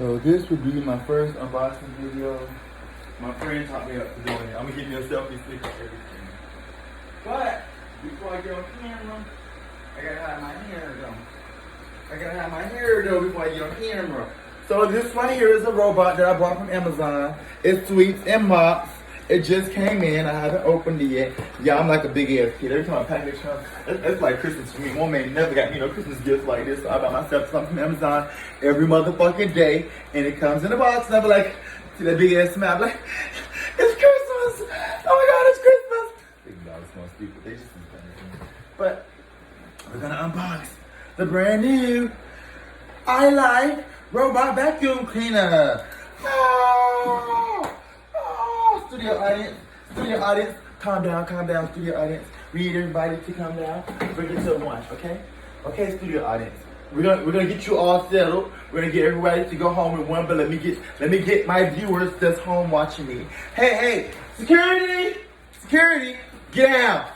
So this would be my first unboxing video. My friend taught me up to doing it. I'm gonna give you a selfie stick of everything. But before I get on camera, I gotta have my hair done. Before I get on camera. So this one here is a robot that I bought from Amazon. It sweeps and mops. It just came in. I haven't opened it yet. Yeah, I'm like a big ass kid. Every time a package comes, it's like Christmas for me. One man never got me no Christmas gifts like this. So I buy myself something from Amazon every motherfucking day. And it comes in a box. And I be like, see that big ass smile. I'm like, it's Christmas. Oh my God, it's Christmas. Big dogs small stupid. They just see funny. But we're gonna unbox the brand new iLife robot vacuum cleaner. Studio audience, calm down, studio audience. We need everybody to calm down. Bring it to one, okay? Okay, studio audience. We're gonna get you all settled. We're gonna get everybody to go home with one, but let me get my viewers that's home watching me. Hey, security, get out.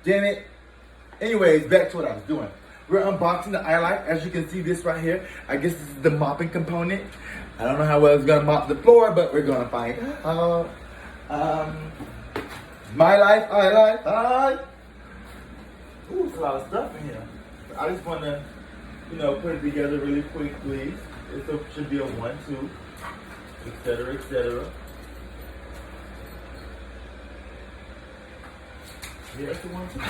Damn it. Anyways, back to what I was doing. We're unboxing the iLife. As you can see, this right here, I guess this is the mopping component. I don't know how well it's gonna mop the floor, but we're gonna find out. My life, iLife. Ooh, there's a lot of stuff in here. I just wanna, put it together really quickly. It should be a 1, 2, etc., etc. Yeah, it's a 1, 2.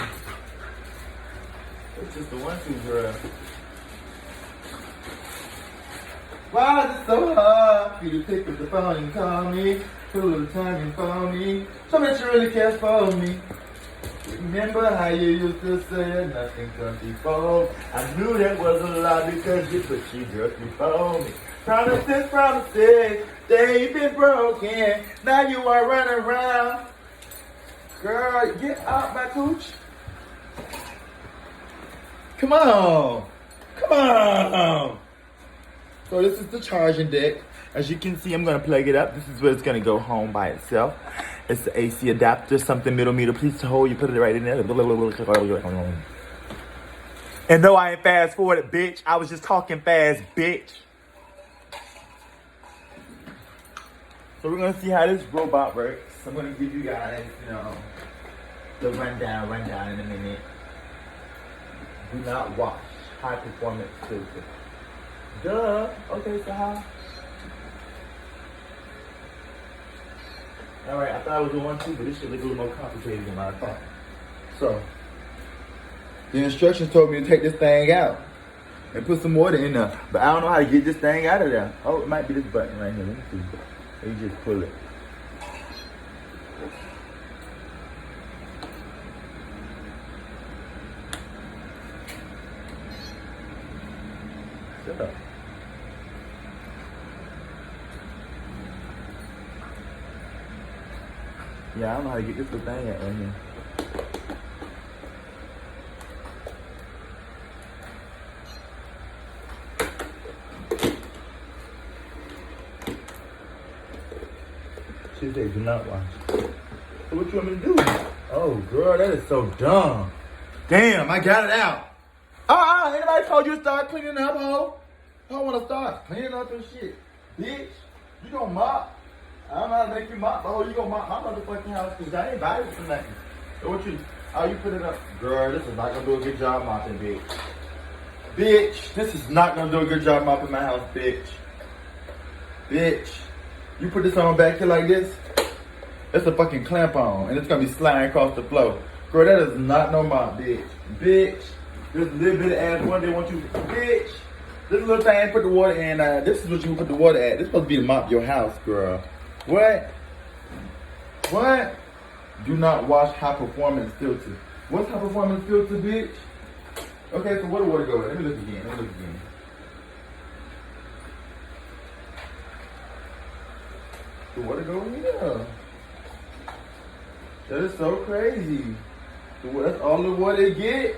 It's just a 1, 2, girl. Why is it so hard for you to pick up the phone and call me? Put a little time and phone me. So much you really care for me. Remember how you used to say nothing comes before? I knew that was a lie because you put you just before me. Promises, they've been broken. Now you are running around. Girl, get out my cooch. Come on. So this is the charging deck. As you can see, I'm gonna plug it up. This is where it's gonna go home by itself. It's the AC adapter, something middle meter. Please hold, you put it right in there. And no, I ain't fast forwarded, bitch. I was just talking fast, bitch. So we're gonna see how this robot works. I'm gonna give you guys, the rundown in a minute. Do not wash. High performance filter. Duh. Okay, so how? Alright, I thought I was doing 1, 2, but this shit look a little more complicated than I thought. So, the instructions told me to take this thing out and put some water in there. But I don't know how to get this thing out of there. Oh, it might be this button right here. Let me see. You just pull it. Shut up. Yeah, I don't know how to get this little thing out right here. She said do not wash. So what you want me to do? Oh, girl, that is so dumb. Damn, I got it out. Anybody told you to start cleaning up, ho? I don't want to start cleaning up and shit. Bitch, you gonna mop. I don't know how to make you mop, but you gonna mop my motherfucking house because I ain't buy it for nothing. So what you put it up? Girl, this is not gonna do a good job mopping, bitch. Bitch, this is not gonna do a good job mopping my house, bitch. Bitch, you put this on back here like this, it's a fucking clamp on, and it's gonna be sliding across the floor. Girl, that is not no mop, bitch. Bitch, this little bit of ass one they want you, bitch. This little thing, put the water in, this is what you put the water at. This supposed to be to mop your house, girl. What? Do not wash high performance filter. What's high performance filter, bitch? Okay, so where the water go? Let me look again. The water go in here. That is so crazy. That's all the water it get.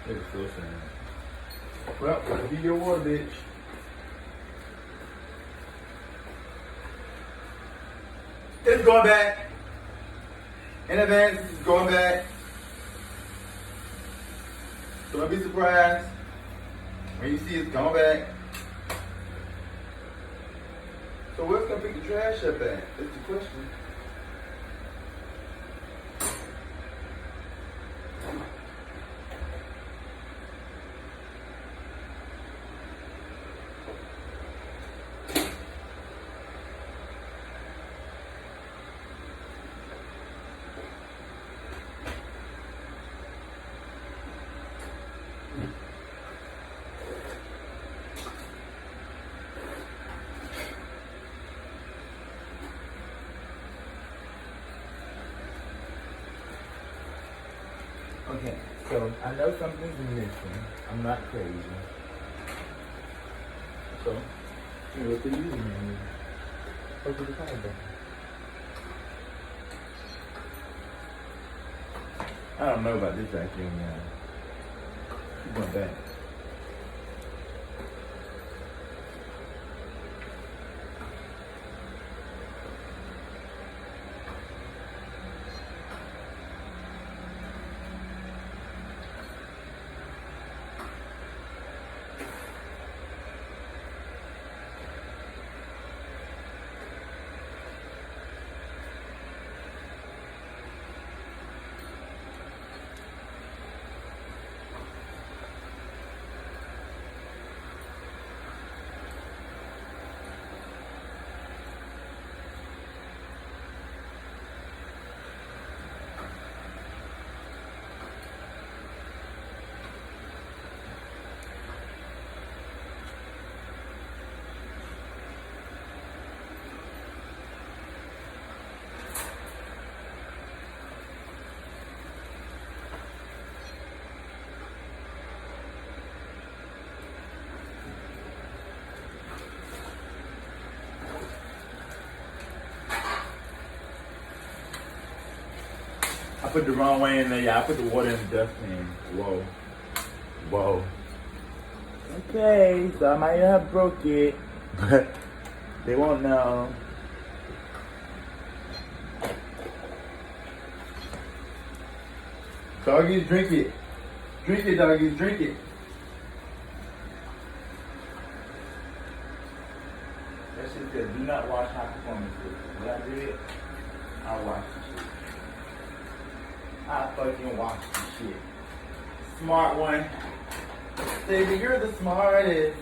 It's so sad. Well, that'll be your water, bitch. It's going back. In advance, this is going back. So don't be surprised when you see it's going back. So where's gonna pick the trash up at? That's the question. Okay, so I know something's missing. I'm not crazy. So, you know what the username is. Go to the card button. I don't know about this vacuum now. Keep going back. I put the wrong way in there. Yeah, I put the water in the dustpan. Whoa. Whoa. Okay, so I might have broke it, but they won't know. Doggies, drink it. Drink it, doggies, drink it. That shit said, do not watch high performance. What I did, I watched the shit. I fucking watched the shit. Smart one. Baby, you're the smartest.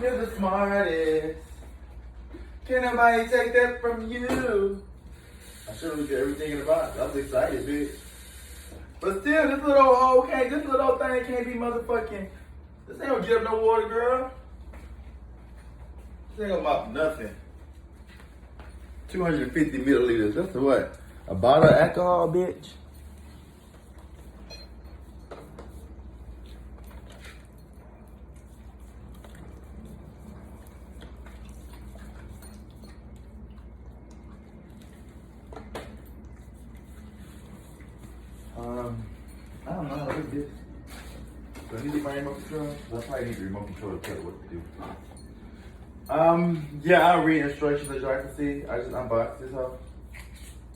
You're the smartest. Can't nobody take that from you. I should have looked at everything in the box. I was excited, bitch. But still, this little hole can't, this little thing can't be motherfucking. This ain't gonna get up no water, girl. This ain't gonna mop nothing. 250 milliliters. That's what? A bottle of alcohol, bitch. I don't know how to do this. Do I need my remote control? I probably need the remote control to tell it what to do. Yeah, I'll read instructions as y'all can see. I just unboxed this hoe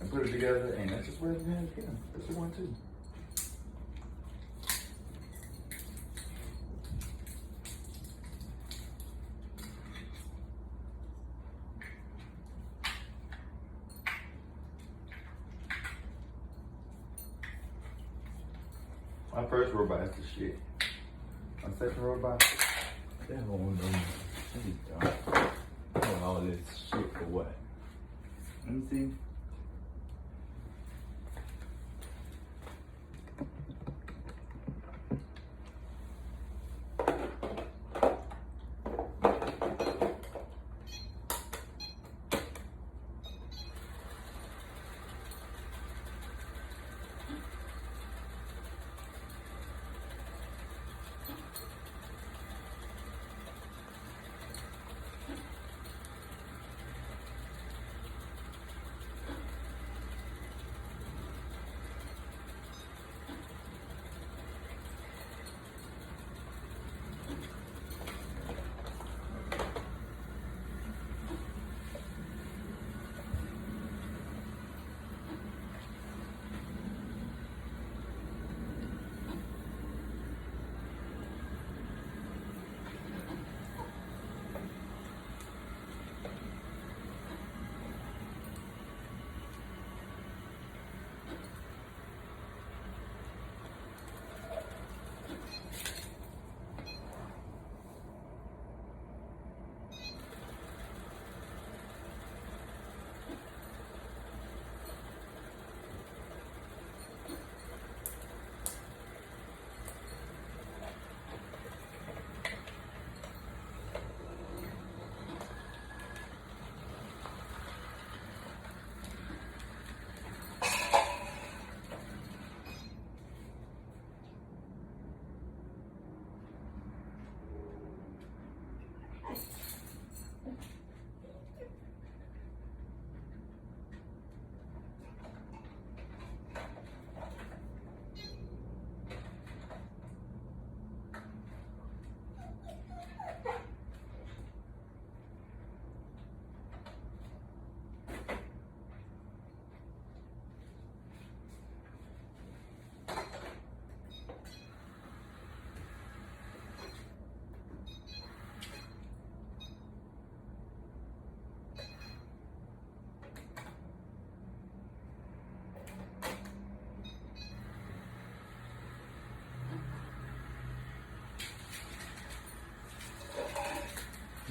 and put it together, and that's just where it's going. That's the one too. My first robot is the shit. My second robot, that one doing all this shit for what? Let me see.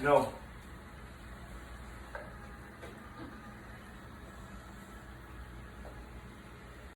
No.